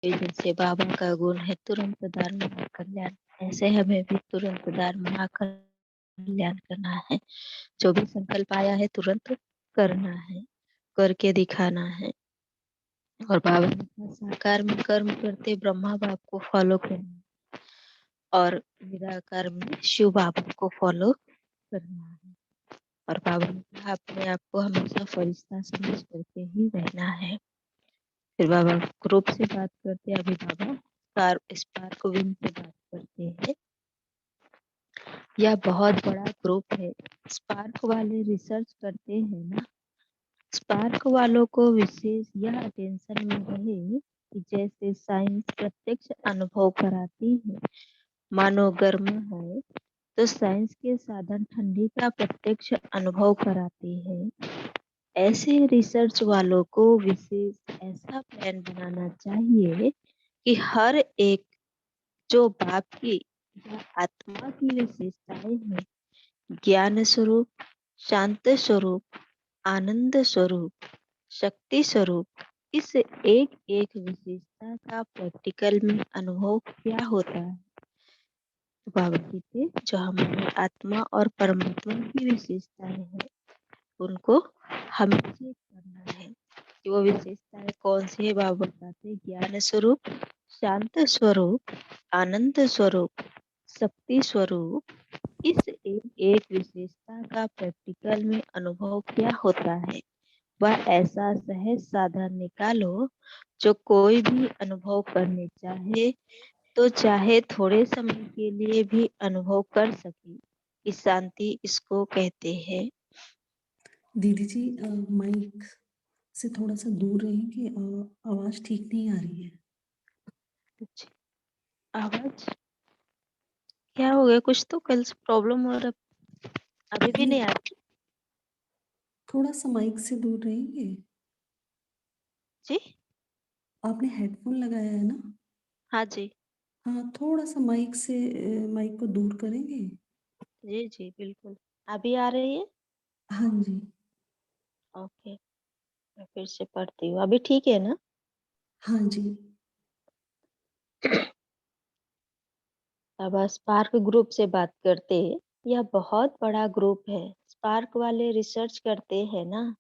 जैसे बाबा का गुण है तुरंत दार महाकल्याण, ऐसे हमें भी तुरंत दार महाकल्याण करना है। जो भी संकल्प आया है तुरंत करना है, करके दिखाना है। और बाबा ने कहा, साकार में कर्म करते ब्रह्मा बाप को फॉलो करना और निराकार में शिव बाबा को फॉलो करना है। और बाबा ने कहा अपने आप को हमेशा फरिश्ता समझ करके ही रहना है। फिर बाबा ग्रुप से बात करते, अभी बाबा स्पार्क विंग से बात करते हैं। यह बहुत बड़ा ग्रुप है। स्पार्क वाले रिसर्च करते हैं ना, स्पार्क वालों को विशेष यह अटेंशन में रहे कि जैसे साइंस प्रत्यक्ष अनुभव कराती है, मानो गर्म है तो साइंस के साधन ठंडी का प्रत्यक्ष अनुभव कराते हैं। ऐसे रिसर्च वालों को विशेष ऐसा प्लान बनाना चाहिए कि हर एक जो बाप की या आत्मा की विशेषताएं हैं, ज्ञान स्वरूप, शांत स्वरूप, आनंद स्वरूप, शक्ति स्वरूप, इस एक एक विशेषता का प्रैक्टिकल में अनुभव क्या होता है। तो बाबा कहते जो हमारी आत्मा और परमात्मा की विशेषताएं हैं, उनको हमें चेक करना है कि वो विशेषताएं कौन सी है। बाबा बताते ज्ञान स्वरूप, शांत स्वरूप, आनंद स्वरूप, शक्ति स्वरूप, इस एक एक विशेषता का प्रैक्टिकल में अनुभव क्या होता है। वह ऐसा सहज साधन निकालो जो कोई भी अनुभव करने चाहे तो चाहे थोड़े समय के लिए भी अनुभव कर सके। इस शांति इसको कहते हैं। दीदी जी, माइक से थोड़ा सा दूर रहेंगे, आवाज ठीक नहीं आ रही है। कुछ आवाज क्या हो गया, कुछ तो कल से प्रॉब्लम हो रहा, अभी भी नहीं, नहीं आ रही थोड़ा सा माइक से दूर रहेंगे। जी। आपने हेडफोन लगाया है ना? हाँ जी। हाँ, थोड़ा सा माइक से माइक को दूर करेंगे। जी जी बिल्कुल, अभी आ रही है। हाँ जी। ओके, मैं फिर से पढ़ती हूँ, अभी ठीक है ना। हाँ जी। अब स्पार्क ग्रुप से बात करते। यह बहुत बड़ा ग्रुप है। स्पार्क वाले रिसर्च करते हैं ना,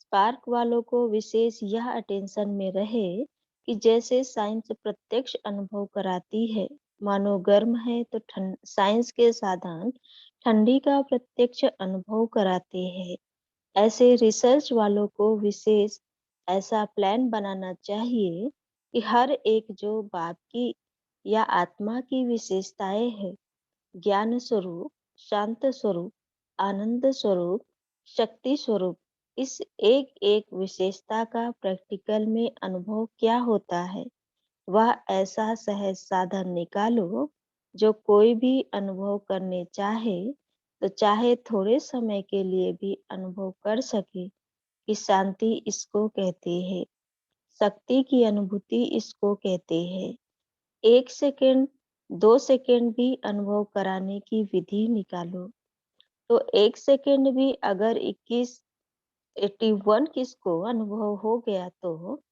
स्पार्क वालों को विशेष यह अटेंशन में रहे कि जैसे साइंस प्रत्यक्ष अनुभव कराती है, मानो गर्म है तो साइंस के साधन ठंडी का प्रत्यक्ष अनुभव कराते हैं। ऐसे रिसर्च वालों को विशेष ऐसा प्लान बनाना चाहिए कि हर एक जो बाप की या आत्मा की विशेषताएं है, ज्ञान स्वरूप, शांत स्वरूप, आनंद स्वरूप, शक्ति स्वरूप, इस एक एक विशेषता का प्रैक्टिकल में अनुभव क्या होता है। वह ऐसा सहज साधन निकालो जो कोई भी अनुभव करने चाहे तो चाहे थोड़े समय के लिए भी अनुभव कर सके। कि शांति इसको कहते हैं, शक्ति की अनुभूति इसको कहते हैं। 1 सेकेंड 2 सेकेंड भी अनुभव कराने की विधि निकालो तो 1 सेकेंड भी अगर 81 किसको अनुभव हो गया तो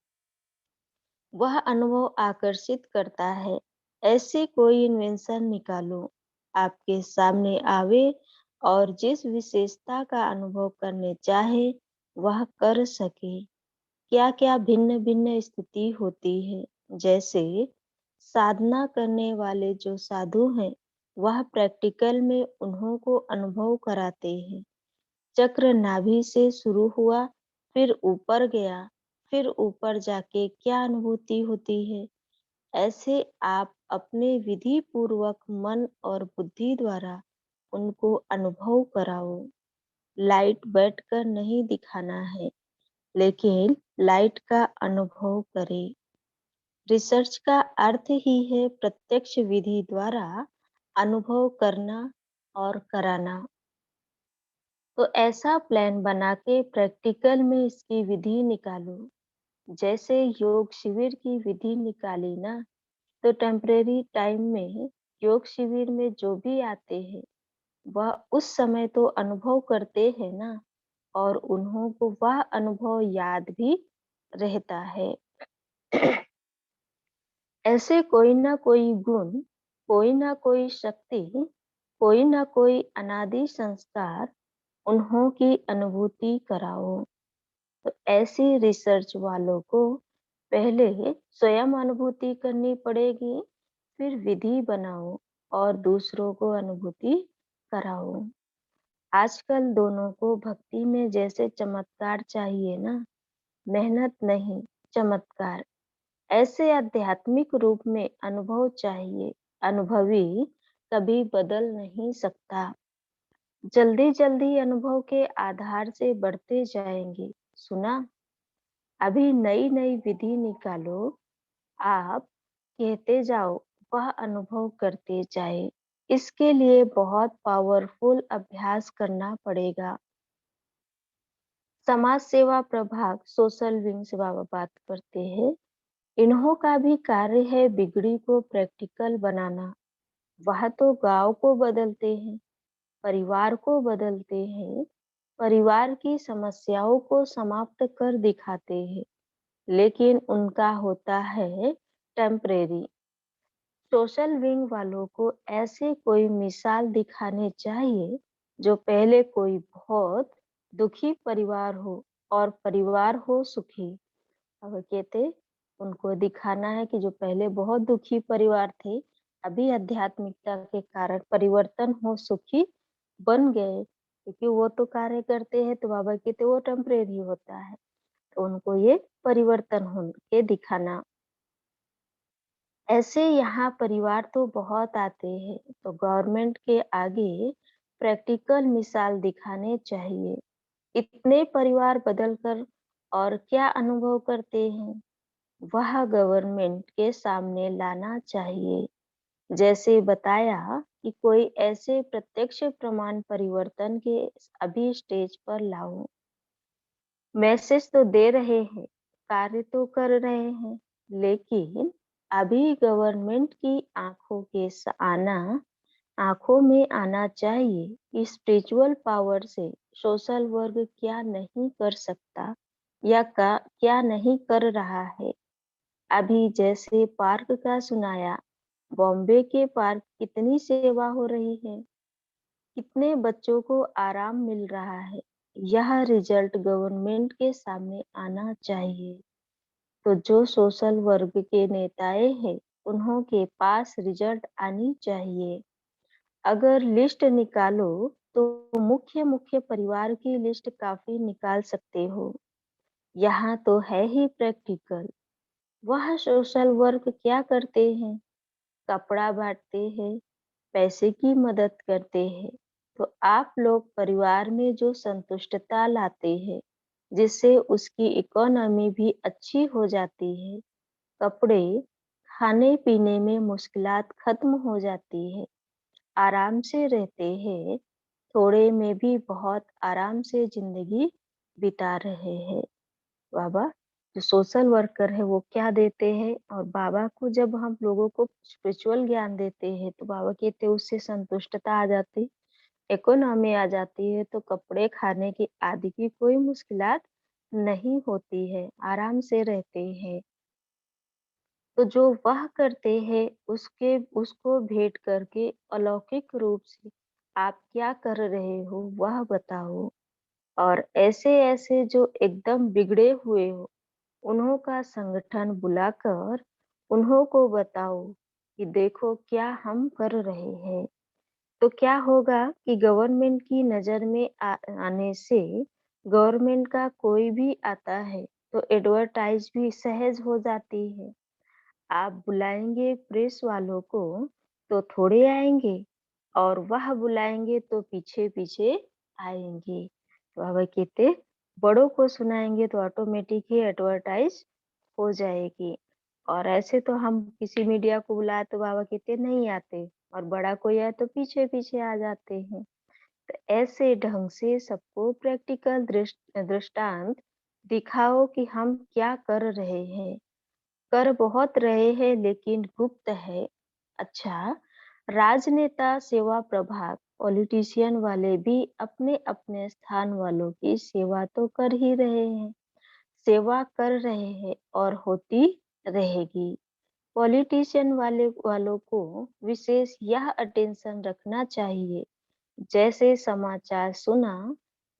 वह अनुभव आकर्षित करता है। ऐसे कोई इन्वेंशन निकालो आपके सामने आवे और जिस विशेषता का अनुभव करने चाहे वह कर सके। क्या क्या भिन्न भिन्न स्थिति होती है, जैसे साधना करने वाले जो साधु हैं वह प्रैक्टिकल में उन्हों को अनुभव कराते हैं। चक्र नाभि से शुरू हुआ, फिर ऊपर गया, फिर ऊपर जाके क्या अनुभूति होती है। ऐसे आप अपने विधि पूर्वक मन और बुद्धि द्वारा उनको अनुभव कराओ। लाइट बैठकर नहीं दिखाना है, लेकिन लाइट का अनुभव करें। रिसर्च का अर्थ ही है प्रत्यक्ष विधि द्वारा अनुभव करना और कराना। तो ऐसा प्लान बना के प्रैक्टिकल में इसकी विधि निकालो। जैसे योग शिविर की विधि निकाली ना, तो टेम्परेरी टाइम में योग शिविर में जो भी आते हैं वह उस समय तो अनुभव करते हैं ना, और उन्हों को वह अनुभव याद भी रहता है। ऐसे कोई ना कोई गुण, कोई ना कोई शक्ति, कोई ना कोई अनादि संस्कार उन्हों की अनुभूति कराओ। तो ऐसी रिसर्च वालों को पहले स्वयं अनुभूति करनी पड़ेगी, फिर विधि बनाओ और दूसरों को अनुभूति कराओ। आजकल दोनों को भक्ति में जैसे चमत्कार चाहिए ना, मेहनत नहीं, चमत्कार। ऐसे आध्यात्मिक रूप में अनुभव चाहिए। अनुभवी कभी बदल नहीं सकता। जल्दी जल्दी अनुभव के आधार से बढ़ते जाएंगे। सुना? अभी नई नई विधि निकालो। आप कहते जाओ, वह अनुभव करते जाए। इसके लिए बहुत पावरफुल अभ्यास करना पड़ेगा। समाज सेवा प्रभाग सोशल विंग से बाबा बात करते हैं। इन्हों का भी कार्य है बिगड़ी को प्रैक्टिकल बनाना। वह तो गांव को बदलते हैं, परिवार को बदलते हैं, परिवार की समस्याओं को समाप्त कर दिखाते हैं, लेकिन उनका होता है टेम्परेरी। सोशल विंग वालों को ऐसे कोई मिसाल दिखाने चाहिए जो पहले कोई बहुत दुखी परिवार हो और परिवार हो सुखी। अब कहते उनको दिखाना है कि जो पहले बहुत दुखी परिवार थे, अभी आध्यात्मिकता के कारण परिवर्तन हो सुखी बन गए, क्योंकि वो तो कार्य करते हैं तो बाबा कहते वो टेम्परेरी होता है। तो उनको ये परिवर्तन हो के दिखाना। ऐसे यहाँ परिवार तो बहुत आते हैं, तो गवर्नमेंट के आगे प्रैक्टिकल मिसाल दिखाने चाहिए। इतने परिवार बदलकर और क्या अनुभव करते हैं, वह गवर्नमेंट के सामने लाना चाहिए। जैसे बताया कि कोई ऐसे प्रत्यक्ष प्रमाण परिवर्तन के अभी स्टेज पर लाओ। मैसेज तो दे रहे हैं, कार्य तो कर रहे हैं, लेकिन अभी गवर्नमेंट की आंखों में आना चाहिए कि स्पिरिचुअल पावर से सोशल वर्क क्या नहीं कर सकता या क्या नहीं कर रहा है। अभी जैसे पार्क का सुनाया, बॉम्बे के पार्क कितनी सेवा हो रही है, कितने बच्चों को आराम मिल रहा है। यह रिजल्ट गवर्नमेंट के सामने आना चाहिए। तो जो सोशल वर्ग के नेताएं हैं, उन्हों के पास रिजल्ट आनी चाहिए। अगर लिस्ट निकालो तो मुख्य मुख्य परिवार की लिस्ट काफी निकाल सकते हो। यहाँ तो है ही प्रैक्टिकल। वह सोशल वर्क क्या करते हैं? कपड़ा बांटते हैं, पैसे की मदद करते हैं। तो आप लोग परिवार में जो संतुष्टता लाते हैं, जिससे उसकी इकोनॉमी भी अच्छी हो जाती है, कपड़े, खाने पीने में मुश्किलात खत्म हो जाती है, आराम से रहते हैं, थोड़े में भी बहुत आराम से जिंदगी बिता रहे हैं। बाबा जो सोशल वर्कर है वो क्या देते हैं, और बाबा को जब हम लोगों को स्पिरिचुअल ज्ञान देते हैं तो बाबा कहते हैं उससे संतुष्टता आ जाती, इकोनॉमी आ जाती है, तो कपड़े खाने की आदि की कोई मुश्किलात नहीं होती है, आराम से रहते हैं। तो जो वह करते हैं उसके उसको भेंट करके अलौकिक रूप से आप क्या कर रहे हो वह बताओ। और ऐसे ऐसे जो एकदम बिगड़े हुए हो, उन्हों का संगठन बुलाकर उन्हों को बताओ कि देखो क्या हम कर रहे हैं। तो क्या होगा कि गवर्नमेंट की नजर में आने से, गवर्नमेंट का कोई भी आता है तो एडवर्टाइज भी सहज हो जाती है। आप बुलाएंगे प्रेस वालों को तो थोड़े आएंगे, और वह बुलाएंगे तो पीछे पीछे आएंगे। तो अब कहते बड़ों को सुनाएंगे तो ऑटोमेटिक ही एडवर्टाइज हो जाएगी। और ऐसे तो हम किसी मीडिया को बुलाए तो बाबा कहते नहीं आते, और बड़ा कोई आए तो पीछे पीछे आ जाते हैं। तो ऐसे ढंग से सबको प्रैक्टिकल दृष्टांत दिखाओ कि हम क्या कर रहे हैं। कर बहुत रहे हैं लेकिन गुप्त है। अच्छा, राजनेता सेवा प्रभाग पॉलिटिशियन वाले भी अपने अपने स्थान वालों की सेवा तो कर ही रहे हैं, सेवा कर रहे हैं और होती रहेगी। पॉलिटिशियन वालों को विशेष यह अटेंशन रखना चाहिए। जैसे समाचार सुना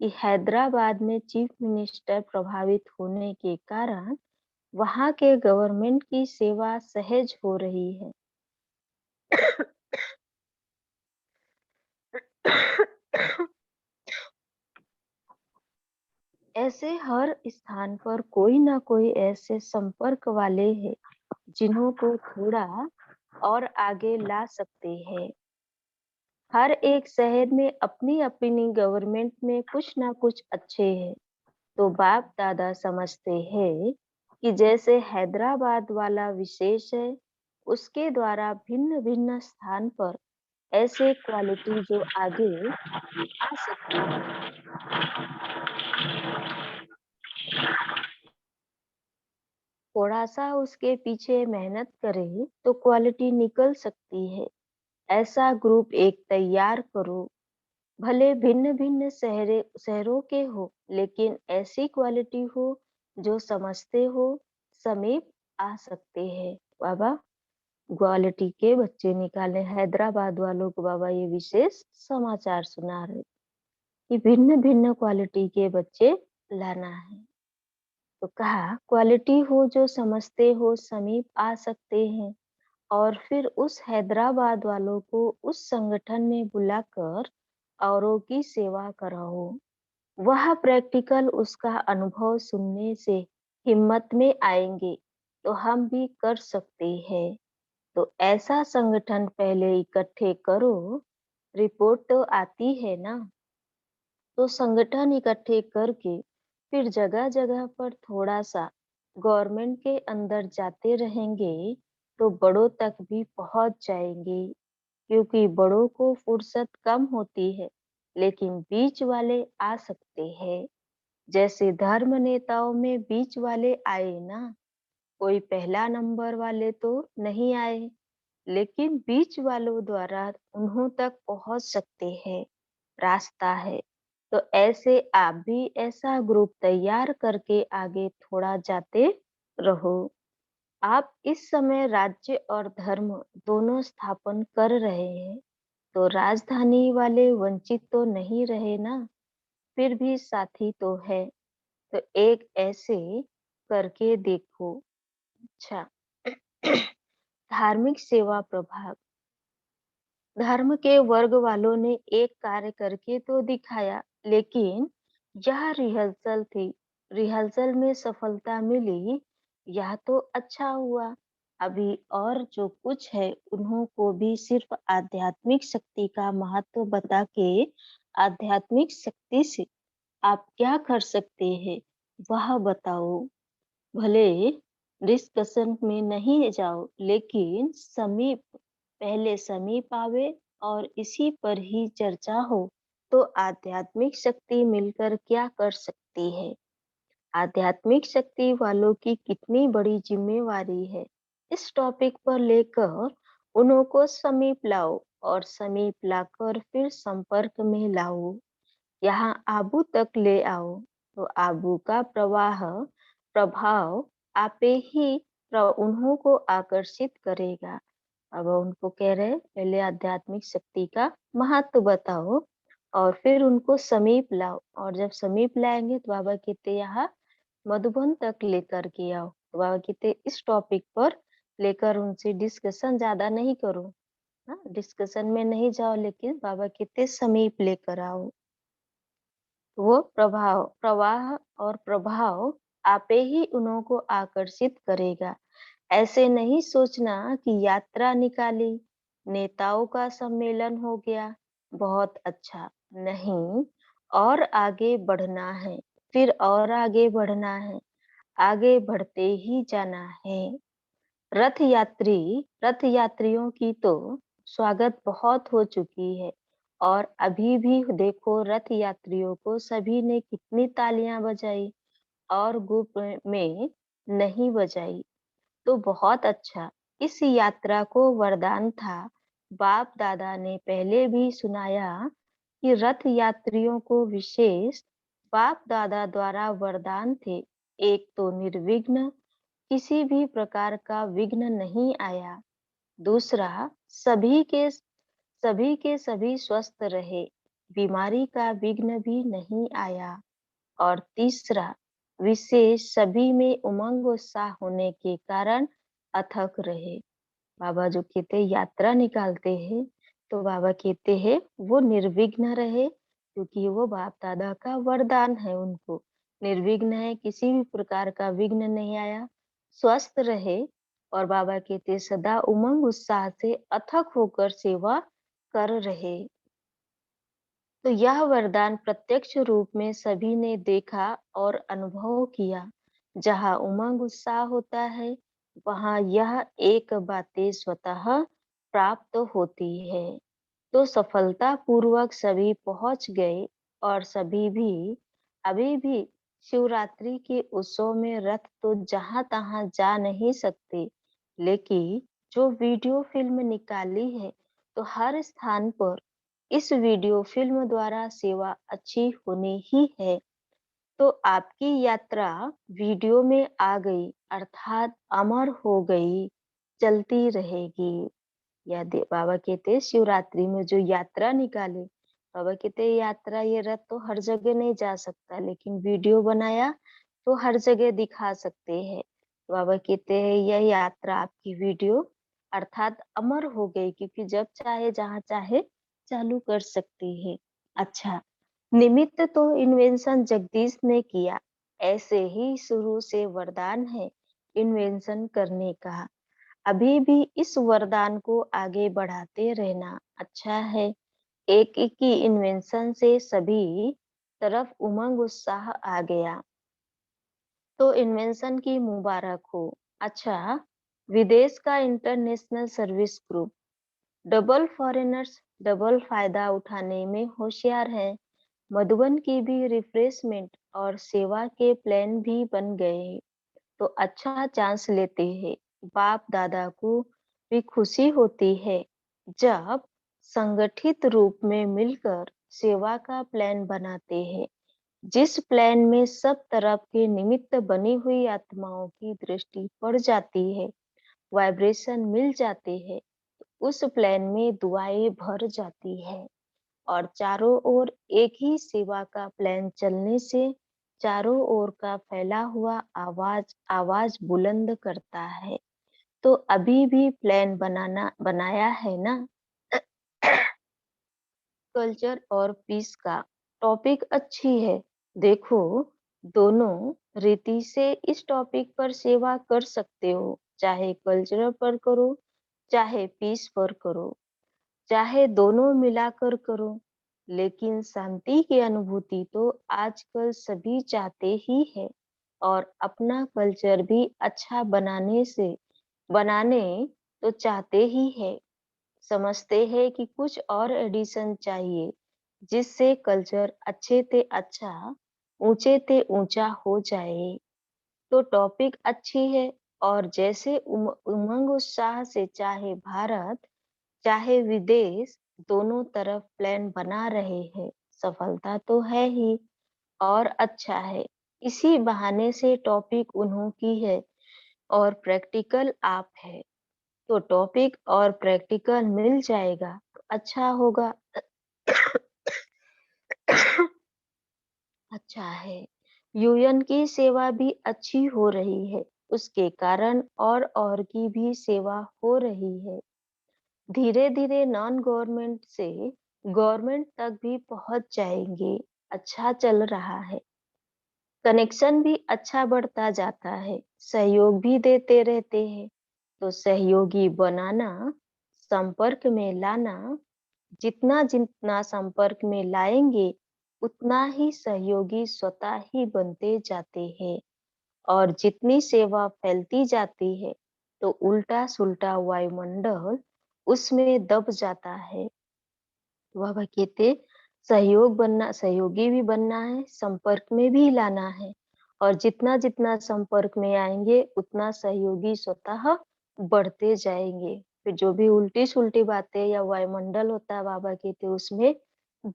कि हैदराबाद में चीफ मिनिस्टर प्रभावित होने के कारण वहां के गवर्नमेंट की सेवा सहज हो रही है। ऐसे हर स्थान पर कोई ना कोई ऐसे संपर्क वाले हैं जिन्हों को थोड़ा और आगे ला सकते हैं। हर एक शहर में अपनी अपनी गवर्नमेंट में कुछ ना कुछ अच्छे हैं। तो बाप दादा समझते हैं कि जैसे हैदराबाद वाला विशेष है, उसके द्वारा भिन्न भिन्न स्थान पर ऐसे क्वालिटी जो आगे आ सकती है। थोड़ा सा उसके पीछे मेहनत करे तो क्वालिटी निकल सकती है। ऐसा ग्रुप एक तैयार करो। भले भिन्न भिन्न शहरों के हो, लेकिन ऐसी क्वालिटी हो जो समझते हो, समीप आ सकते हैं। बाबा क्वालिटी के बच्चे निकाले। हैदराबाद वालों को बाबा ये विशेष समाचार सुना रहे कि भिन्न भिन्न क्वालिटी के बच्चे लाना है। तो कहा क्वालिटी हो जो समझते हो, समीप आ सकते हैं। और फिर उस हैदराबाद वालों को उस संगठन में बुलाकर औरों की सेवा कराओ। वह प्रैक्टिकल उसका अनुभव सुनने से हिम्मत में आएंगे, तो हम भी कर सकते हैं। तो ऐसा संगठन पहले इकट्ठे करो। रिपोर्ट तो आती है ना, तो संगठन इकट्ठे करके फिर जगह जगह पर थोड़ा सा गवर्नमेंट के अंदर जाते रहेंगे तो बड़ों तक भी पहुंच जाएंगे। क्योंकि बड़ों को फुर्सत कम होती है, लेकिन बीच वाले आ सकते हैं। जैसे धर्म नेताओं में बीच वाले आए ना, कोई पहला नंबर वाले तो नहीं आए, लेकिन बीच वालों द्वारा उन्हों तक पहुंच सकते हैं। रास्ता है। तो ऐसे आप भी ऐसा ग्रुप तैयार करके आगे थोड़ा जाते रहो। आप इस समय राज्य और धर्म दोनों स्थापन कर रहे हैं, तो राजधानी वाले वंचित तो नहीं रहे ना, फिर भी साथी तो है। तो एक ऐसे करके देखो। अच्छा। धार्मिक सेवा प्रभाग। धर्म के वर्ग वालों ने एक कार्य करके तो दिखाया, लेकिन यह रिहर्सल थी। रिहर्सल में सफलता मिली, यह तो अच्छा हुआ। अभी और जो कुछ है उन्हों को भी सिर्फ आध्यात्मिक शक्ति का महत्व बता के आध्यात्मिक शक्ति से आप क्या कर सकते हैं वह बताओ। भले डिस्कशन में नहीं जाओ, लेकिन समीप पहले समीप आवे और इसी पर ही चर्चा हो। तो आध्यात्मिक शक्ति मिलकर क्या कर सकती है। आध्यात्मिक शक्ति वालों की कितनी बड़ी जिम्मेवारी है। इस टॉपिक पर लेकर उन्हों को समीप लाओ और समीप लाकर फिर संपर्क में लाओ। यहाँ आबू तक ले आओ। तो आबू का प्रभाव आपे ही उन्हों को आकर्षित करेगा। अब उनको कह रहे पहले आध्यात्मिक शक्ति का महत्व बताओ और फिर उनको समीप लाओ। और जब समीप लाएंगे तो बाबा कहते यहाँ मधुबन तक लेकर के आओ। तो बाबा कहते इस टॉपिक पर लेकर उनसे डिस्कशन ज्यादा नहीं करो। डिस्कशन में नहीं जाओ, लेकिन बाबा कहते समीप लेकर आओ। वो प्रवाह और प्रभाव आपे ही उनको आकर्षित करेगा। ऐसे नहीं सोचना कि यात्रा निकाली, नेताओं का सम्मेलन हो गया, बहुत अच्छा। नहीं, और आगे बढ़ना है, फिर और आगे बढ़ना है, आगे बढ़ते ही जाना है। रथ यात्रियों की तो स्वागत बहुत हो चुकी है, और अभी भी देखो रथ यात्रियों को सभी ने कितनी तालियां बजाई और ग्रुप में नहीं बजाई। तो बहुत अच्छा। इस यात्रा को वरदान था। बाप दादा ने पहले भी सुनाया कि रथ यात्रियों को विशेष बाप दादा द्वारा वरदान थे। एक तो निर्विघ्न किसी भी प्रकार का विघ्न नहीं आया। दूसरा, सभी के सभी स्वस्थ रहे, बीमारी का विघ्न भी नहीं आया। और तीसरा, विशेष सभी में उमंग उत्साह होने के कारण अथक रहे। बाबा जो कहते हैं यात्रा निकालते हैं, तो बाबा कहते हैं वो निर्विघ्न रहे, क्योंकि वो बाप दादा का वरदान है उनको। निर्विघ्न है, किसी भी प्रकार का विघ्न नहीं आया, स्वस्थ रहे। और बाबा कहते सदा उमंग उत्साह से अथक होकर सेवा कर रहे। तो यह वरदान प्रत्यक्ष रूप में सभी ने देखा और अनुभव किया। जहाँ उमंग उत्साह होता है, वहाँ यह एक बातें स्वतः प्राप्त होती है। तो सफलता पूर्वक सभी पहुंच गए और सभी भी अभी भी शिवरात्रि के उत्सव में रथ तो जहां तहां जा नहीं सकते, लेकिन जो वीडियो फिल्म निकाली है, तो हर स्थान पर इस वीडियो फिल्म द्वारा सेवा अच्छी होनी ही है। तो आपकी यात्रा वीडियो में आ गई, अर्थात अमर हो गई, चलती रहेगी। बाबा कहते शिवरात्रि में जो यात्रा निकाले, बाबा कहते यात्रा ये रथ तो हर जगह नहीं जा सकता, लेकिन वीडियो बनाया तो हर जगह दिखा सकते हैं। बाबा कहते हैं यह यात्रा आपकी वीडियो अर्थात अमर हो गई, क्योंकि जब चाहे जहाँ चाहे चालू कर सकती है। अच्छा, निमित्त तो इन्वेंशन जगदीश ने किया, ऐसे ही शुरू से वरदान है इन्वेंशन करने का। अभी भी इस वरदान को आगे बढ़ाते रहना अच्छा है। एक एक की इन्वेंशन से सभी तरफ उमंग उत्साह आ गया, तो इन्वेंशन की मुबारक हो। अच्छा, विदेश का international service group double foreigners double फायदा उठाने में होशियार है। मधुबन की भी रिफ्रेशमेंट और सेवा के प्लान भी बन गए, तो अच्छा चांस लेते हैं। बाप दादा को भी खुशी होती है जब संगठित रूप में मिलकर सेवा का प्लान बनाते हैं। जिस प्लान में सब तरफ के निमित्त बनी हुई आत्माओं की दृष्टि पड़ जाती है, वाइब्रेशन मिल जाते हैं, उस प्लान में दुआएं भर जाती है। और चारों ओर एक ही सेवा का प्लान चलने से चारों ओर का फैला हुआ आवाज आवाज बुलंद करता है। तो अभी भी प्लान बनाया है ना। कल्चर और पीस का टॉपिक अच्छी है। देखो, दोनों रीति से इस टॉपिक पर सेवा कर सकते हो, चाहे कल्चर पर करो, चाहे पीस पर करो, चाहे दोनों मिलाकर करो। लेकिन शांति की अनुभूति तो आजकल सभी चाहते ही है, और अपना कल्चर भी अच्छा बनाने तो चाहते ही है। समझते हैं कि कुछ और एडिशन चाहिए, जिससे कल्चर अच्छे ते अच्छा, ऊंचे ते ऊंचा हो जाए। तो टॉपिक अच्छी है, और जैसे उमंग उत्साह से चाहे भारत चाहे विदेश, दोनों तरफ प्लान बना रहे हैं। सफलता तो है ही, और अच्छा है। इसी बहाने से टॉपिक उन्हों की है और प्रैक्टिकल आप है, तो टॉपिक और प्रैक्टिकल मिल जाएगा तो अच्छा होगा। अच्छा है। यूएन की सेवा भी अच्छी हो रही है, उसके कारण और की भी सेवा हो रही है। धीरे धीरे नॉन गवर्नमेंट से गवर्नमेंट तक भी पहुंच जाएंगे। अच्छा चल रहा है, कनेक्शन भी अच्छा बढ़ता जाता है, सहयोग भी देते रहते हैं। तो सहयोगी बनाना, संपर्क में लाना, जितना जितना संपर्क में लाएंगे, उतना ही सहयोगी स्वतः ही बनते जाते हैं। और जितनी सेवा फैलती जाती है, तो उल्टा सुल्टा वायुमंडल उसमें दब जाता है। वह कहते सहयोगी भी बनना है, संपर्क में भी लाना है। और जितना जितना संपर्क में आएंगे, उतना सहयोगी स्वतः बढ़ते जाएंगे। फिर जो भी उल्टी सुल्टी बातें या वायुमंडल होता है, बाबा कहते उसमें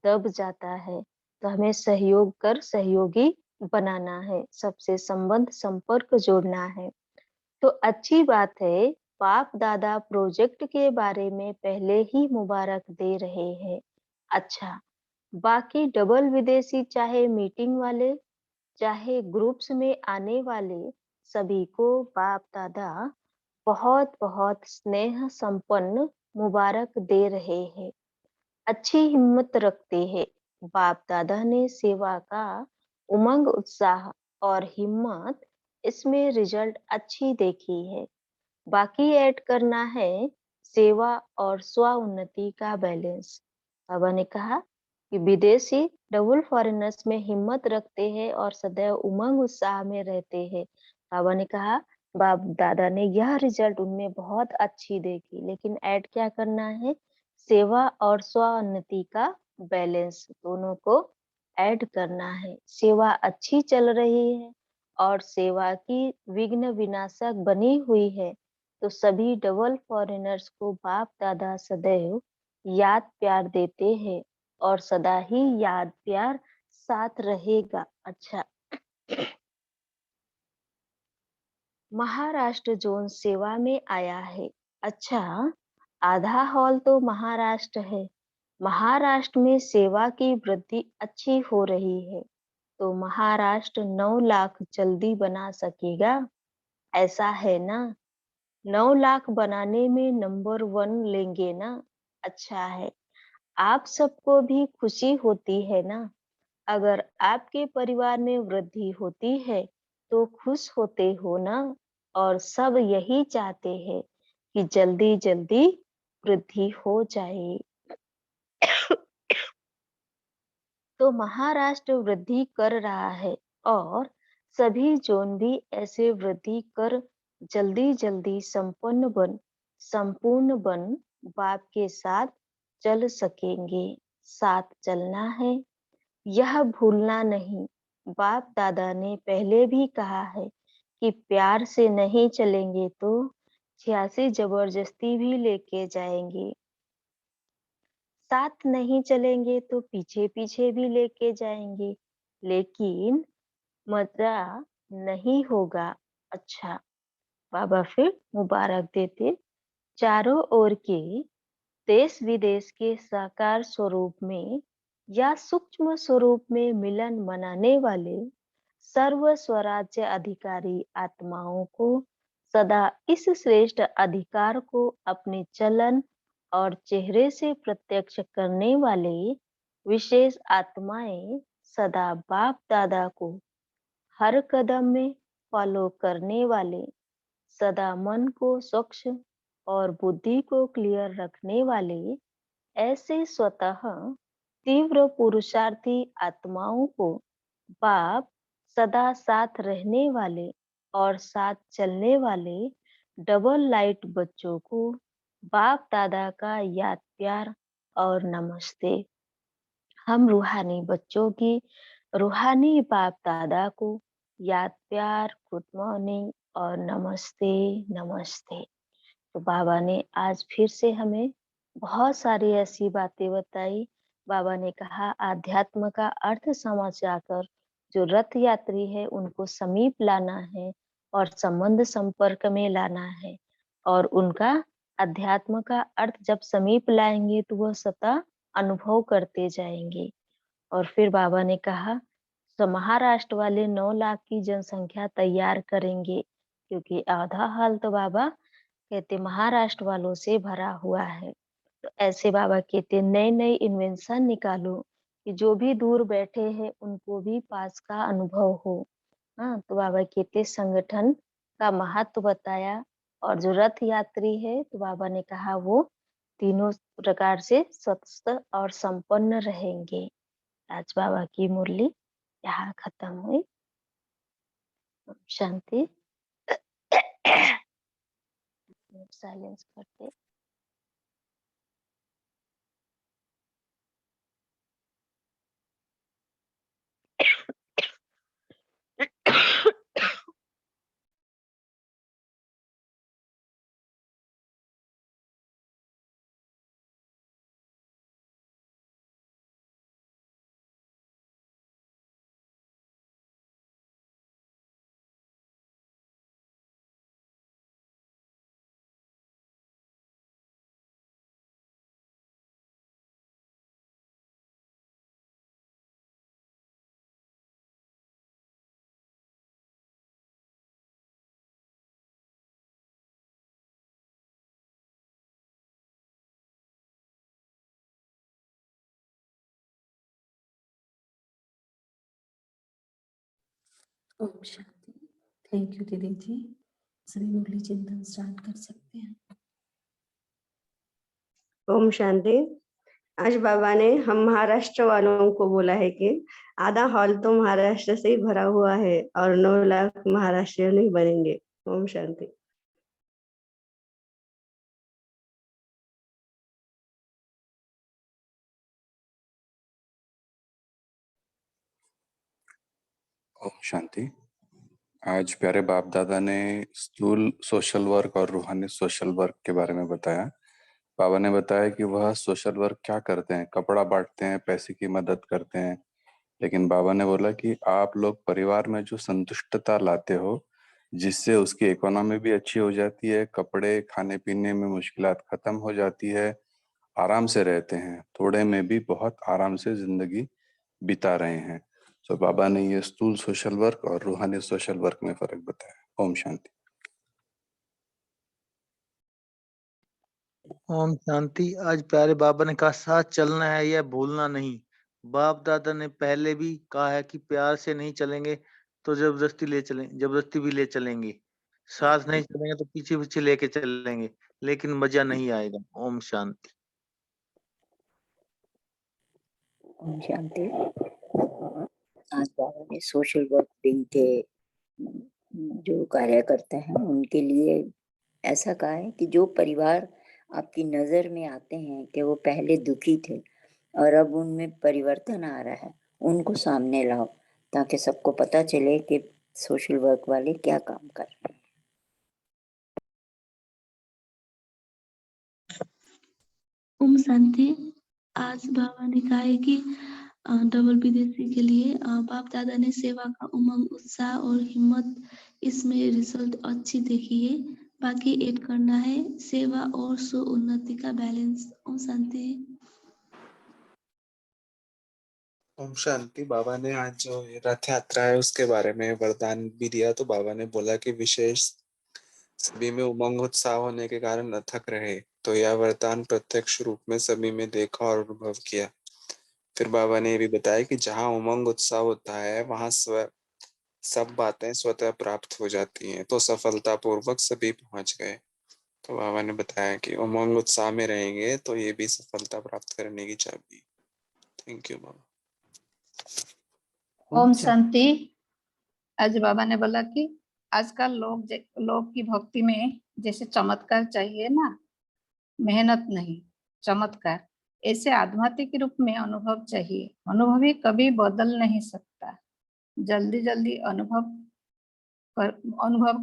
दब जाता है। तो हमें सहयोग कर सहयोगी बनाना है, सबसे संबंध संपर्क जोड़ना है। तो अच्छी बात है, बाप दादा प्रोजेक्ट के बारे में पहले ही मुबारक दे रहे हैं। अच्छा, बाकी डबल विदेशी चाहे मीटिंग वाले, चाहे ग्रुप्स में आने वाले, सभी को बाप दादा बहुत बहुत स्नेह संपन्न मुबारक दे रहे हैं। अच्छी हिम्मत रखते हैं। बाप दादा ने सेवा का उमंग, उत्साह और हिम्मत, इसमें रिजल्ट अच्छी देखी है। बाकी ऐड करना है सेवा और स्व उन्नति का बैलेंस। बाबा ने कहा कि विदेशी डबल फॉरेनर्स में हिम्मत रखते हैं और सदैव उमंग उत्साह में रहते हैं। बाबा ने कहा बाप दादा ने यह रिजल्ट उनमें बहुत अच्छी देखी, लेकिन ऐड क्या करना है, सेवा और स्व उन्नति का बैलेंस, दोनों को ऐड करना है। सेवा अच्छी चल रही है और सेवा की विघ्न विनाशक बनी हुई है, तो सभी डबल फॉरेनर्स को बाप दादा सदैव याद प्यार देते हैं और सदा ही याद प्यार साथ रहेगा। अच्छा, महाराष्ट्र जोन सेवा में आया है। अच्छा, आधा हॉल तो महाराष्ट्र है। महाराष्ट्र में सेवा की वृद्धि अच्छी हो रही है, तो महाराष्ट्र 9 लाख जल्दी बना सकेगा, ऐसा है ना? 9 लाख बनाने में नंबर 1 लेंगे ना? अच्छा है। आप सबको भी खुशी होती है ना? अगर आपके परिवार में वृद्धि होती है, तो खुश होते हो ना? और सब यही चाहते हैं कि जल्दी-जल्दी वृद्धि हो जाए। तो महाराष्ट्र वृद्धि कर रहा है और सभी जोन भी ऐसे वृद्धि कर जल्दी-जल्दी संपूर्ण बन बाप के साथ चल सकेंगे। साथ चलना है, यह भूलना नहीं। बाप दादा ने पहले भी कहा है कि प्यार से नहीं चलेंगे तो 86 जबरदस्ती भी लेके जाएंगे। साथ नहीं चलेंगे तो पीछे-पीछे भी लेके जाएंगे, लेकिन मजा नहीं होगा। अच्छा, बाबा फिर मुबारक देते। चारों ओर के देश विदेश के साकार स्वरूप में या सूक्ष्म स्वरूप में मिलन मनाने वाले सर्व स्वराज्य अधिकारी आत्माओं को सदा इस श्रेष्ठ अधिकार को अपने चलन और चेहरे से प्रत्यक्ष करने वाले विशेष आत्माएं सदा बाप दादा को हर कदम में फॉलो करने वाले, सदा मन को स्वच्छ और बुद्धि को क्लियर रखने वाले, ऐसे स्वतः तीव्र पुरुषार्थी आत्माओं को बाप सदा साथ रहने वाले और साथ चलने वाले डबल लाइट बच्चों को बाप दादा का याद प्यार और नमस्ते। हम रूहानी बच्चों की रूहानी बाप दादा को याद प्यार, गुड मॉर्निंग और नमस्ते, नमस्ते। तो बाबा ने आज फिर से हमें बहुत सारी ऐसी बातें बताई। बाबा ने कहा आध्यात्म का अर्थ समझ जाकर जो रथ यात्री है उनको समीप लाना है और संबंध संपर्क में लाना है, और उनका अध्यात्म का अर्थ जब समीप लाएंगे तो वह सतह अनुभव करते जाएंगे। और फिर बाबा ने कहा तो महाराष्ट्र वाले 9 लाख की जनसंख्या तैयार करेंगे, क्योंकि आधा हाल तो बाबा कहते महाराष्ट्र वालों से भरा हुआ है। तो ऐसे बाबा कहते नए नए इन्वेंशन निकालो कि जो भी दूर बैठे हैं उनको भी पास का अनुभव हो। हाँ, तो बाबा कहते संगठन का महत्व बताया, और जो रथ यात्री है तो बाबा ने कहा वो तीनों प्रकार से स्वस्थ और संपन्न रहेंगे। आज बाबा की मुरली यहाँ खत्म हुई। शांति। साइलेंस करते। ओम शांति। थैंक यू दीदी जी। सभी मुरली चिंतन स्टार्ट कर सकते हैं। ओम शांति। आज बाबा ने हम महाराष्ट्र वालों को बोला है कि आधा हॉल तो महाराष्ट्र से ही भरा हुआ है और 9 लाख महाराष्ट्रियन नहीं बनेंगे। ओम शांति। ओम शांति। आज प्यारे बाप दादा ने स्थूल सोशल वर्क और रूहानी सोशल वर्क के बारे में बताया। बाबा ने बताया कि वह सोशल वर्क क्या करते हैं, कपड़ा बांटते हैं, पैसे की मदद करते हैं, लेकिन बाबा ने बोला कि आप लोग परिवार में जो संतुष्टता लाते हो, जिससे उसकी इकोनॉमी भी अच्छी हो जाती है, कपड़े खाने पीने में मुश्किलात खत्म हो जाती है, आराम से रहते हैं, थोड़े में भी बहुत आराम से जिंदगी बिता रहे हैं। तो बाबा ने ये स्थूल सोशल वर्क और रूहानी सोशल वर्क में फर्क बताया। ओम शांति। ओम शांति। आज प्यारे बाबा ने कहा साथ चलना है, यह भूलना नहीं। बाप दादा ने पहले भी कहा है कि प्यार से नहीं चलेंगे तो जबरदस्ती भी ले चलेंगे। साथ नहीं चलेंगे तो पीछे पीछे लेके चलेंगे, लेकिन मजा नहीं आएगा। ओम शांति। ओम शांति। आज बाबा ने सोशल वर्क विंग के जो कार्यकर्ता हैं उनके लिए ऐसा कहा है कि जो परिवार आपकी नजर में आते हैं कि वो पहले दुखी थे और अब उनमें परिवर्तन आ रहा है, उनको सामने लाओ ताकि सबको पता चले कि सोशल वर्क वाले क्या काम कर रहे हैं। ओम शांति। आज बाबा ने कहा है कि डबल विदेशी के लिए बाप दादा ने सेवा का उमंग, उत्साह और हिम्मत, इसमें रिजल्ट अच्छी देखी है। बाकी ऐड करना है सेवा और स्व उन्नति का बैलेंस। ओम शांति। ओम शांति। बाबा ने आज जो रथ यात्रा है उसके बारे में वरदान भी दिया। तो बाबा ने बोला कि विशेष सभी में उमंग उत्साह होने के कारण अथक रहे। तो यह वरदान प्रत्यक्ष रूप में सभी में देखा और अनुभव किया। फिर बाबा ने ये भी बताया कि जहाँ उमंग उत्साह होता है वहां सब बातें स्वतः प्राप्त हो जाती हैं। तो सफलता पूर्वक सभी पहुंच गए। तो बाबा ने बताया कि उमंग उत्साह में रहेंगे तो ये भी सफलता प्राप्त करने की चाबी। थैंक यू बाबा। ओम शांति। आज बाबा ने बोला कि आजकल लोग की भक्ति में जैसे चमत्कार चाहिए ना, मेहनत नहीं, चमत्कार। ऐसे आध्यात्मिक रूप में अनुभव चाहिए। अनुभवी कभी बदल नहीं सकता। जल्दी जल्दी अनुभव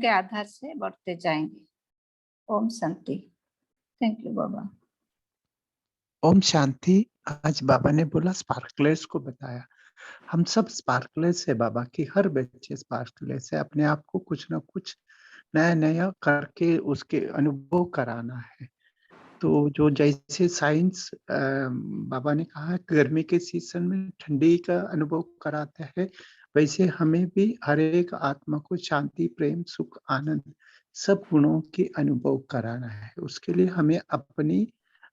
के आधार से बढ़ते जाएंगे। ओम शांति। थैंक यू बाबा। ओम शांति। आज बाबा ने बोला स्पार्कलर्स को बताया। हम सब स्पार्कलर्स है बाबा की, हर बच्चे स्पार्कलर्स है। अपने आप को कुछ ना कुछ नया नया करके उसके अनुभव कराना है। तो जो जैसे साइंस बाबा ने कहा गर्मी के सीजन में ठंडी का अनुभव कराता है, वैसे हमें भी हर एक आत्मा को शांति, प्रेम, सुख, आनंद सब गुणों के अनुभव कराना है। उसके लिए हमें अपनी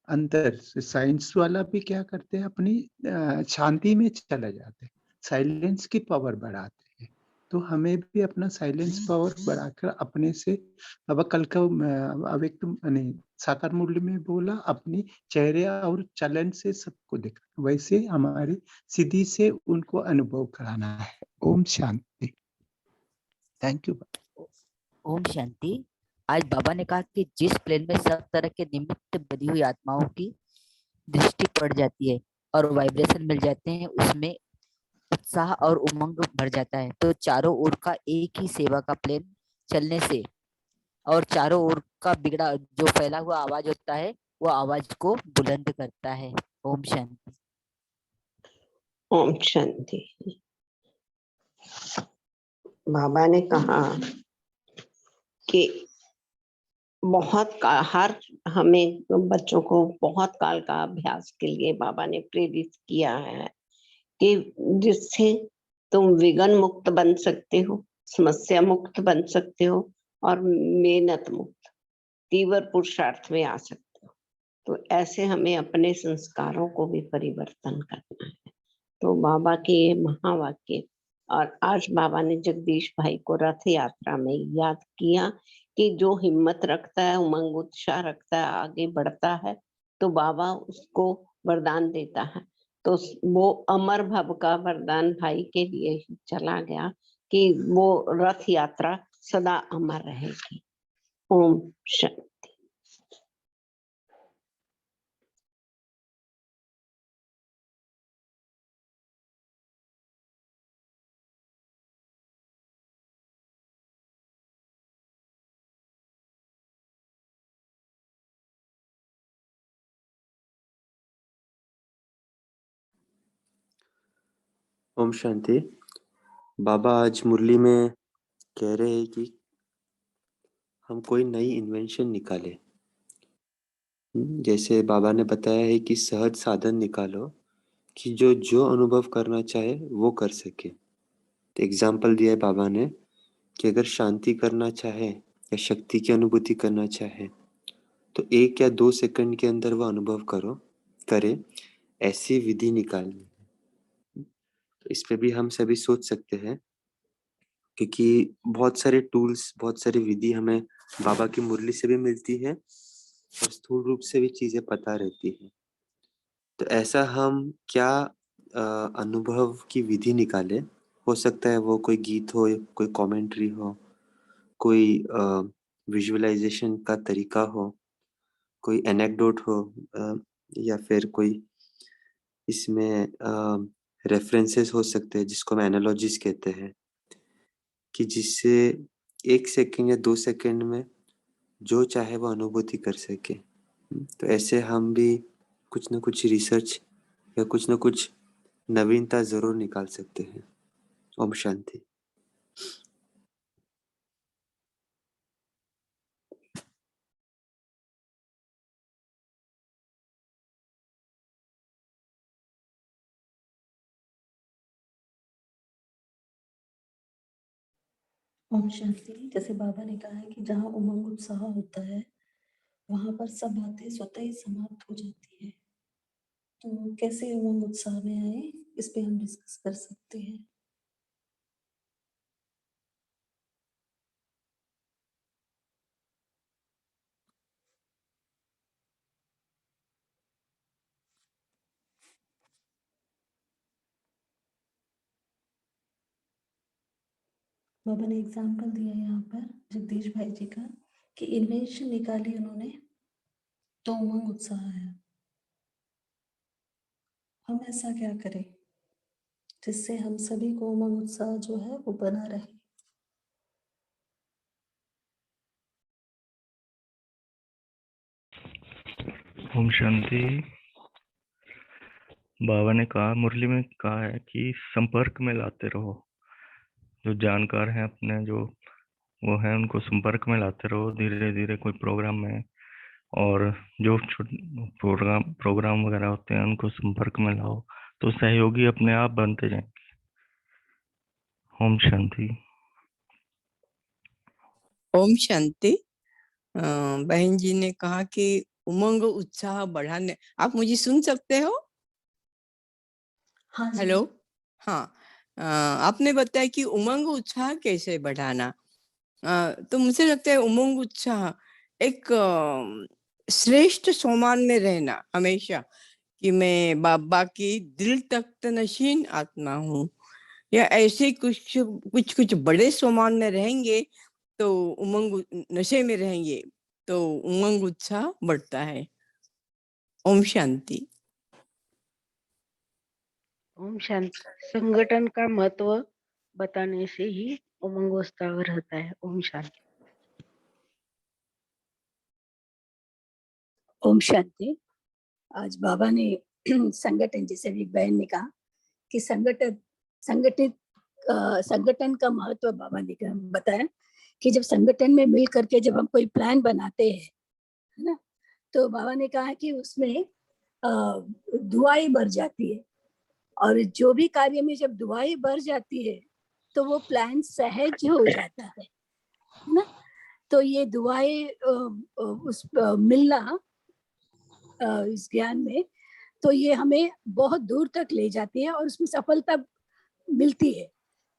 अंदर से साइंस वाला भी क्या करते हैं, अपनी शांति में चले जाते हैं, साइलेंस की पावर बढ़ाते हैं। तो हमें भी अपना साइलेंस पावर बढ़ाकर अपने से, अब कल का अव्यक्त नहीं साकार मूल्य में बोला, अपनी चेहरे और चलन से सबको दिखा, वैसे हमारी सिद्धि से उनको अनुभव कराना है। ओम शांति। Thank you. ओम शांति। आज बाबा ने कहा कि जिस प्लेन में सब तरह के निमित्त बनी हुई आत्माओं की दृष्टि पड़ जाती है और वाइब्रेशन मिल जाते हैं, उसमें उत्साह और उमंग बढ़ जाता है। तो चारों ओर का एक ही सेवा का प्लेन चलने से और चारों ओर का बिगड़ा जो फैला हुआ आवाज होता है वो आवाज को बुलंद करता है। ओम शांति। ओम शांति। बाबा ने कहा कि हमें बच्चों को बहुत काल का अभ्यास के लिए बाबा ने प्रेरित किया है कि जिससे तुम विघ्न मुक्त बन सकते हो, समस्या मुक्त बन सकते हो और मेहनत मुक्त, तीव्र पुरुषार्थ में आ सकते हो। तो ऐसे हमें अपने संस्कारों को भी परिवर्तन करना है। तो बाबा के ये महावाक्य और आज बाबा ने जगदीश भाई को रथ यात्रा में याद किया कि जो हिम्मत रखता है, उमंग उत्साह रखता है, आगे बढ़ता है, तो बाबा उसको वरदान देता है। तो वो अमर भव का वरदान भाई के लिए ही चला गया कि वो रथ यात्रा सदा अमर रहेगी। ओम शांति। ओम शांति। बाबा आज मुरली में कह रहे हैं कि हम कोई नई इन्वेंशन निकाले। जैसे बाबा ने बताया है कि सहज साधन निकालो कि जो जो अनुभव करना चाहे वो कर सके। तो एग्जाम्पल दिया है बाबा ने कि अगर शांति करना चाहे या शक्ति की अनुभूति करना चाहे तो 1 या 2 सेकंड के अंदर वो अनुभव करे, ऐसी विधि निकालनी। तो इस पे भी हम सभी सोच सकते हैं, क्योंकि बहुत सारे टूल्स, बहुत सारी विधि हमें बाबा की मुरली से भी मिलती है और स्थूल रूप से भी चीजें पता रहती है। तो ऐसा हम क्या अनुभव की विधि निकाले? हो सकता है वो कोई गीत हो, कोई कमेंट्री हो, कोई विजुअलाइजेशन का तरीका हो, कोई एनेक्डोट हो, या फिर कोई इसमें रेफरेंसेस हो सकते हैं जिसको हम एनालॉजीज कहते हैं, कि जिससे 1 सेकंड या 2 सेकंड में जो चाहे वो अनुभूति कर सके। तो ऐसे हम भी कुछ न कुछ रिसर्च या कुछ न कुछ नवीनता जरूर निकाल सकते हैं। ओम शांति। ओम शांति। जैसे बाबा ने कहा है कि जहाँ उमंग उत्साह होता है वहां पर सब बातें स्वतः ही समाप्त हो जाती है। तो कैसे उमंग उत्साह में आए, इस पे हम डिस्कस कर सकते हैं। बाबा ने एग्जाम्पल दिया यहाँ पर जगदीश भाई जी का कि इन्वेंशन निकाली उन्होंने तो उमंग उत्साह है। हम ऐसा क्या करें जिससे हम सभी को उमंग उत्साह जो है वो बना रहे। ओम शांति। बाबा ने कहा, मुरली में कहा है कि संपर्क में लाते रहो। जो जानकार हैं अपने, जो वो हैं, उनको संपर्क में लाते रहो धीरे धीरे कोई प्रोग्राम में, और जो प्रोग्राम वगैरह होते हैं उनको संपर्क में लाओ तो सहयोगी अपने आप बनते जाएंगे। ओम शांति। ओम शांति। बहन जी ने कहा कि उमंग उत्साह बढ़ाने, आप मुझे सुन सकते हो? हाँ जी। हेलो। हाँ, आपने बताया कि उमंग उत्साह कैसे बढ़ाना। तो मुझे लगता है उमंग उत्साह एक श्रेष्ठ सोमान में रहना हमेशा, कि मैं बाबा की दिल तख्त नशीन आत्मा हूँ, या ऐसे कुछ कुछ कुछ बड़े सोमान में रहेंगे तो उमंग, नशे में रहेंगे तो उमंग उत्साह बढ़ता है। ओम शांति। ओम शांति। संगठन का महत्व बताने से ही उमंग उत्साह रहता है। ओम शांति। ओम शांति। आज बाबा ने संगठन, जैसे भी बहन ने कहा कि संगठन का महत्व बाबा ने बताया कि जब संगठन में मिल करके जब हम कोई प्लान बनाते हैं, है ना, तो बाबा ने कहा कि उसमें दुआई बढ़ जाती है, और जो भी कार्य में जब दुआई बढ़ जाती है तो वो प्लान सहज हो जाता है ना। तो ये दुआई उस मिलना इस ज्ञान में, तो ये हमें बहुत दूर तक ले जाती है और उसमें सफलता मिलती है।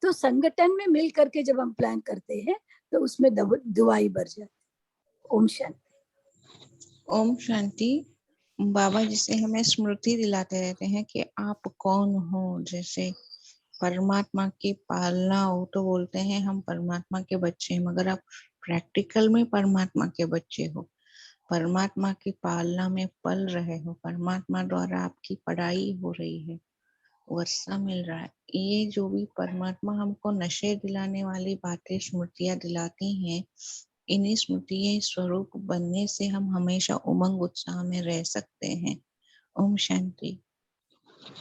तो संगठन में मिल करके जब हम प्लान करते हैं तो उसमें दुआई बढ़ जाती है। ओम शांति। ओम शांति। बाबा जिसे हमें स्मृति दिलाते रहते हैं कि आप कौन हो, जैसे परमात्मा की पालना हो तो बोलते हैं हम परमात्मा के बच्चे हैं, मगर आप प्रैक्टिकल में परमात्मा के बच्चे हो, परमात्मा की पालना में पल रहे हो, परमात्मा द्वारा आपकी पढ़ाई हो रही है, वर्षा मिल रहा है। ये जो भी परमात्मा हमको नशे दिलाने वाली बातें स्मृतियां दिलाती हैं, इन्हीं स्मृति स्वरूप बनने से हम हमेशा उमंग उत्साह में रह सकते हैं। ओम शांति।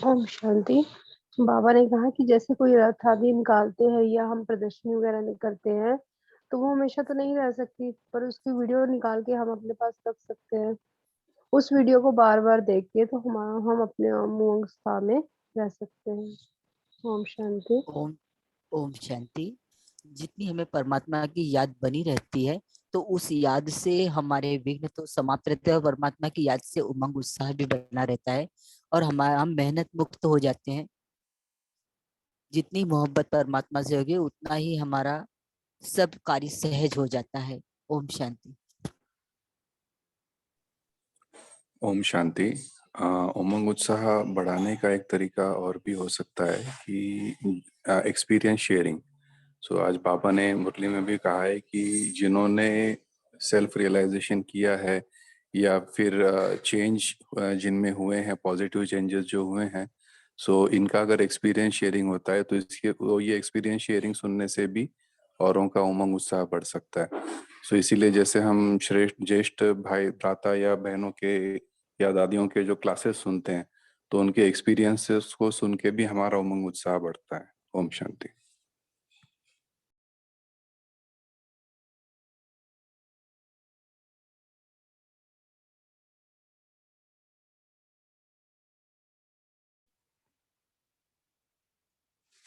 ओम शांति। बाबा ने कहा कि जैसे कोई रथ आदि निकालते हैं या हम प्रदर्शनी वगैरह करते हैं तो वो हमेशा तो नहीं रह सकती, पर उसकी वीडियो निकाल के हम अपने पास रख सकते हैं। उस वीडियो को बार बार देख के तो हम अपने उमंग उत्साह में रह सकते हैं। ओम शांति। ओम ओम शांति। जितनी हमें परमात्मा की याद बनी रहती है तो उस याद से हमारे विघ्न तो समाप्त रहते हैं और परमात्मा की याद से उमंग उत्साह भी बना रहता है और हम मेहनत मुक्त हो जाते हैं। जितनी मोहब्बत परमात्मा से होगी उतना ही हमारा सब कार्य सहज हो जाता है। ओम शांति। ओम शांति। उमंग उत्साह बढ़ाने का एक तरीका और भी हो सकता है कि एक्सपीरियंस शेयरिंग। सो आज पापा ने मुरली में भी कहा है कि जिन्होंने सेल्फ रियलाइजेशन किया है या फिर चेंज जिनमें हुए हैं, पॉजिटिव चेंजेस जो हुए हैं, सो इनका अगर एक्सपीरियंस शेयरिंग होता है तो ये एक्सपीरियंस शेयरिंग सुनने से भी औरों का उमंग उत्साह बढ़ सकता है। सो इसीलिए जैसे हम ज्येष्ठ भाई भ्राता या बहनों के या दादियों के जो क्लासेस सुनते हैं तो उनके एक्सपीरियंसेस को सुन के भी हमारा उमंग उत्साह बढ़ता है। ओम शांति।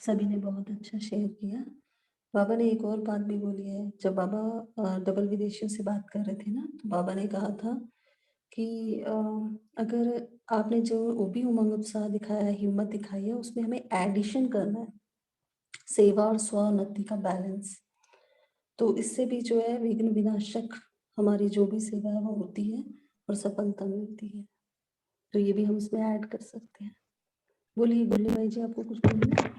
सभी ने बहुत अच्छा शेयर किया। बाबा ने एक और बात भी बोली है। जब बाबा डबल विदेशियों से बात कर रहे थे ना, तो बाबा ने कहा था कि अगर आपने जो भी उमंग उत्साह दिखाया है, हिम्मत दिखाई है, उसमें हमें एडिशन करना है, सेवा और स्वोन्नति का बैलेंस। तो इससे भी जो है विघ्न विनाशक हमारी जो भी सेवा है वो होती है और सफलता मिलती है। तो ये भी हम इसमें ऐड कर सकते हैं। बोलिए गुल्ली भाई जी, आपको कुछ बोलना है?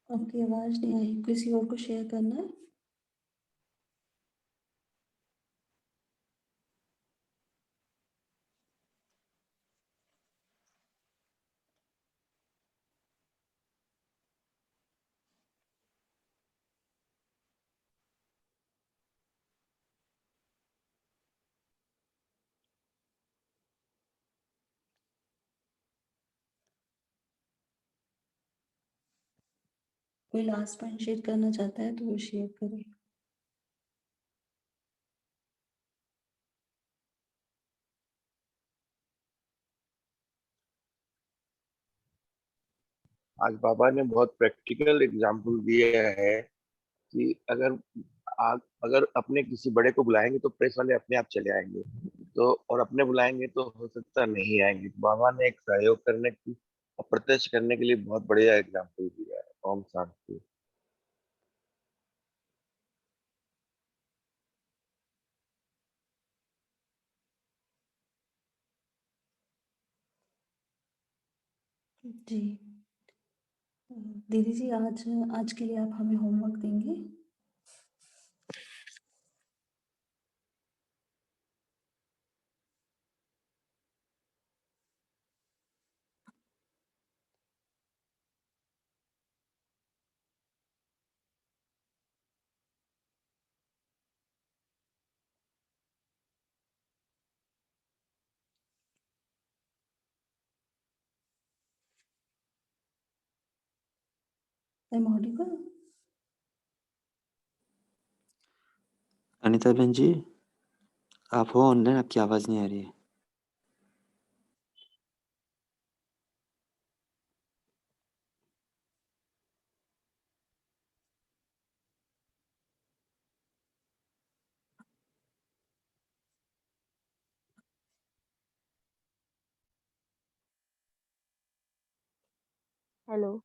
आपकी आवाज नहीं आई, किसी और को शेयर करना है? कोई लास्ट पॉइंट शेयर करना चाहता है तो वो शेयर करें। आज बाबा ने बहुत प्रैक्टिकल एग्जाम्पल दिए है कि अगर अपने किसी बड़े को बुलाएंगे तो प्रेस वाले अपने आप चले आएंगे, तो और अपने बुलाएंगे तो हो सकता नहीं आएंगे। तो बाबा ने एक सहयोग करने की, अप्रत्यक्ष करने के लिए बहुत बढ़िया एग्जाम्पल दिया है। ओम शांति। जी दीदी जी, आज के लिए आप हमें होमवर्क देंगे? I'm audible? अनिता बहन जी, आप हो ऑनलाइन? आपकी आवाज नहीं आ रही है। हेलो।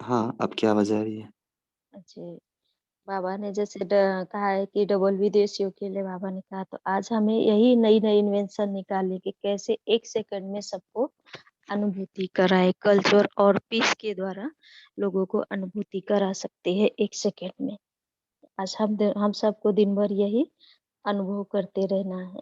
हाँ, अब क्या आवाज़ आ रही है? जी, बाबा ने जैसे कहा है कि डबल विदेशियों के लिए बाबा ने कहा, तो आज हमें यही नई-नई इन्वेंशन निकालने की कैसे 1 सेकंड में सबको अनुभूति कराए, कल्चर और पीस के द्वारा लोगों को अनुभूति करा सकते हैं 1 सेकंड में। आज हम सबको दिन भर यही अनुभव करते रहना है।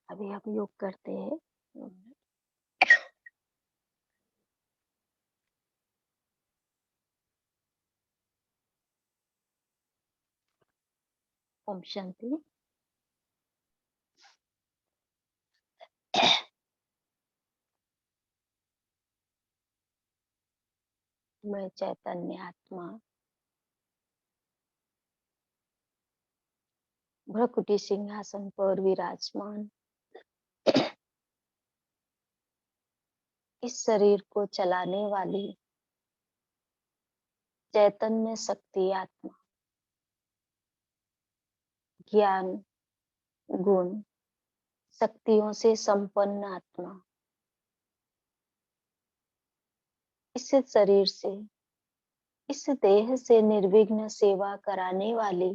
अभी हम योग करते हैं। ओम शांति। मैं चैतन्य आत्मा भ्रकुटी सिंहासन पर विराजमान इस शरीर को चलाने वाली चैतन्य शक्ति आत्मा, ज्ञान, गुण, शक्तियों से संपन्न आत्मा, इस शरीर से, इस देह से निर्विघ्न सेवा कराने वाली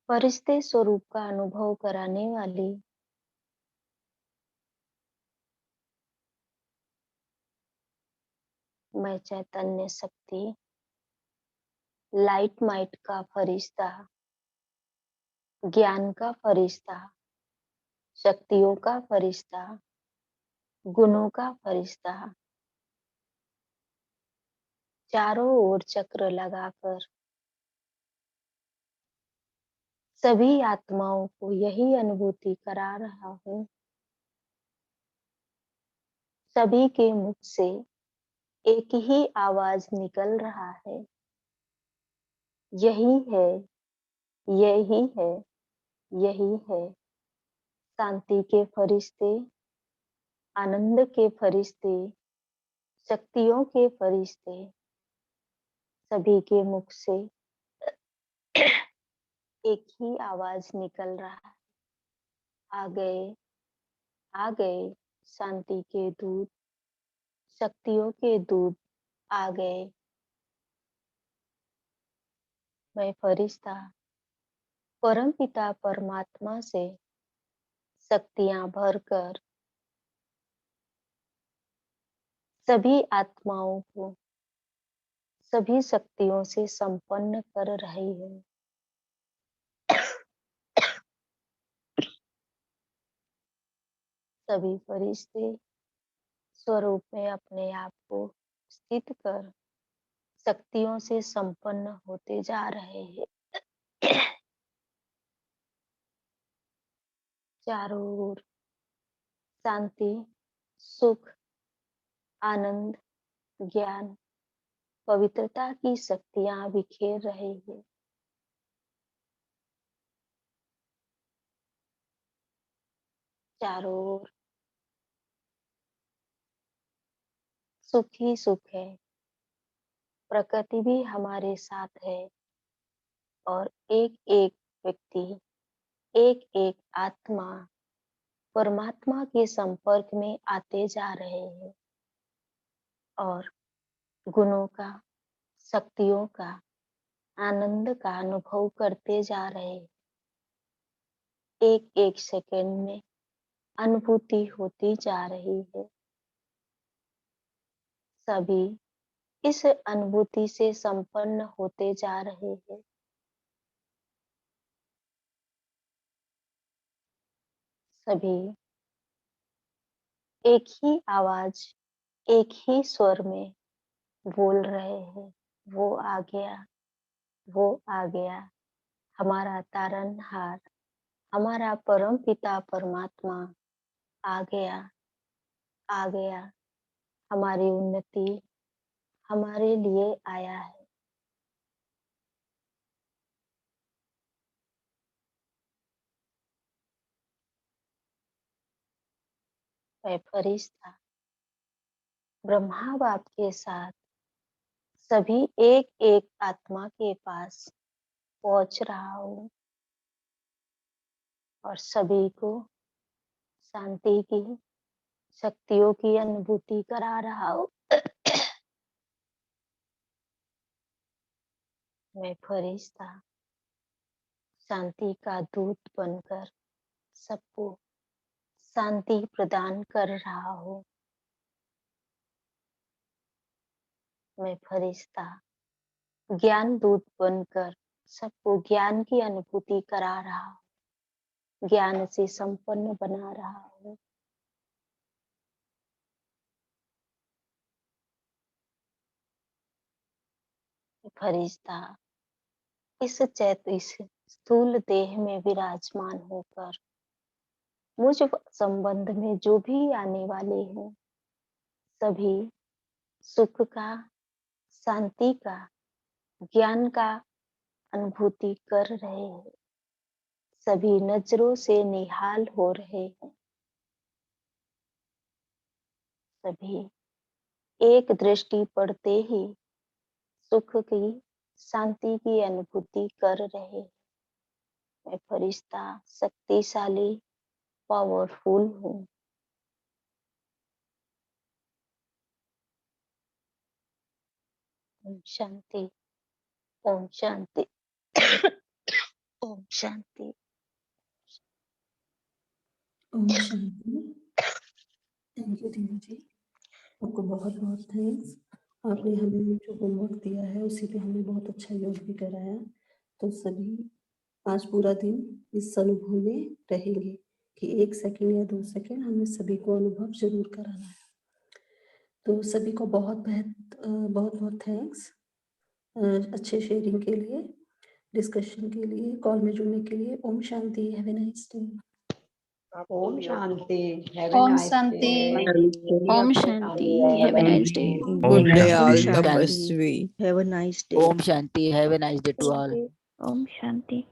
फरिश्ते स्वरूप का अनुभव कराने वाली मैं चैतन्य शक्ति, लाइट माइट का फरिश्ता, ज्ञान का फरिश्ता, शक्तियों का फरिश्ता, गुणों का फरिश्ता, चारों ओर चक्र लगाकर सभी आत्माओं को यही अनुभूति करा रहा हूँ। सभी के मुख से एक ही आवाज निकल रहा है, यही है, यही है, यही है। शांति के फरिश्ते, आनंद के फरिश्ते, शक्तियों के फरिश्ते, सभी के मुख से एक ही आवाज निकल रहा है, आ गए, आ गए, शांति के दूत, शक्तियों के दूत आ गए। मैं फरिश्ता परमपिता परमात्मा से शक्तियां भरकर सभी आत्माओं को सभी शक्तियों से संपन्न कर रही हूँ। सभी फरिश्ते स्वरूप में अपने आप को स्थित कर शक्तियों से संपन्न होते जा रहे हैं। चारों ओर शांति, सुख, आनंद, ज्ञान, पवित्रता की शक्तियां बिखेर रही है। चारों ओर सुख ही सुख है। प्रकृति भी हमारे साथ है और एक एक व्यक्ति, एक एक आत्मा परमात्मा के संपर्क में आते जा रहे हैं और गुणों का, शक्तियों का, आनंद का अनुभव करते जा रहे हैं। एक एक सेकंड में अनुभूति होती जा रही है। सभी इस अनुभूति से संपन्न होते जा रहे हैं। सभी एक ही आवाज, एक ही स्वर में बोल रहे हैं, वो आ गया, वो आ गया, हमारा तारनहार, हमारा परम पिता परमात्मा आ गया, आ गया, हमारी उन्नति हमारे लिए आया है। मैं फरिश्ता ब्रह्मा बाप के साथ सभी एक एक आत्मा के पास पहुंच रहा हूँ और सभी को शांति की शक्तियों की अनुभूति करा रहा हूँ। मैं फरिश्ता शांति का दूत बनकर सबको शांति प्रदान कर रहा हूँ। मैं फरिश्ता ज्ञान दूत बनकर सबको ज्ञान की अनुभूति करा रहा हूँ, ज्ञान से संपन्न बना रहा हूँ। फरिश्ता इस स्थूल देह में विराजमान होकर मुझ संबंध में जो भी आने वाले हैं सभी सुख का, शांति का, ज्ञान का अनुभूति कर रहे हैं, सभी नजरों से निहाल हो रहे हैं, सभी एक दृष्टि पड़ते ही सुख की, शांति की अनुभूति कर रहे हैं। मैं फरिश्ता शक्तिशाली पावरफुल हूँ। ओम शांति, ओम शांति, ओम शांति। ओम शांति। थैंक यू दीदी जी, आपको बहुत बहुत थैंक्स। आपने हमें जो होमवर्क दिया है उसी पे हमें बहुत अच्छा योग भी कराया। तो सभी आज पूरा दिन इस अनुभव में रहेंगे कि 1 सेकंड या 2 सेकंड हमें सभी को अनुभव जरूर कराना है। तो सभी को बहुत बहुत थैंक्स अच्छे शेयरिंग के लिए, डिस्कशन के लिए, कॉल में जुड़ने के लिए। Om Shanti, have a nice day. Om Shanti, have a Om nice Shanti. Day. Om Shanti, have a nice day. Good day Om all Shanti. तपस्वी। Om Shanti. Have a nice day to all. ओम शांति।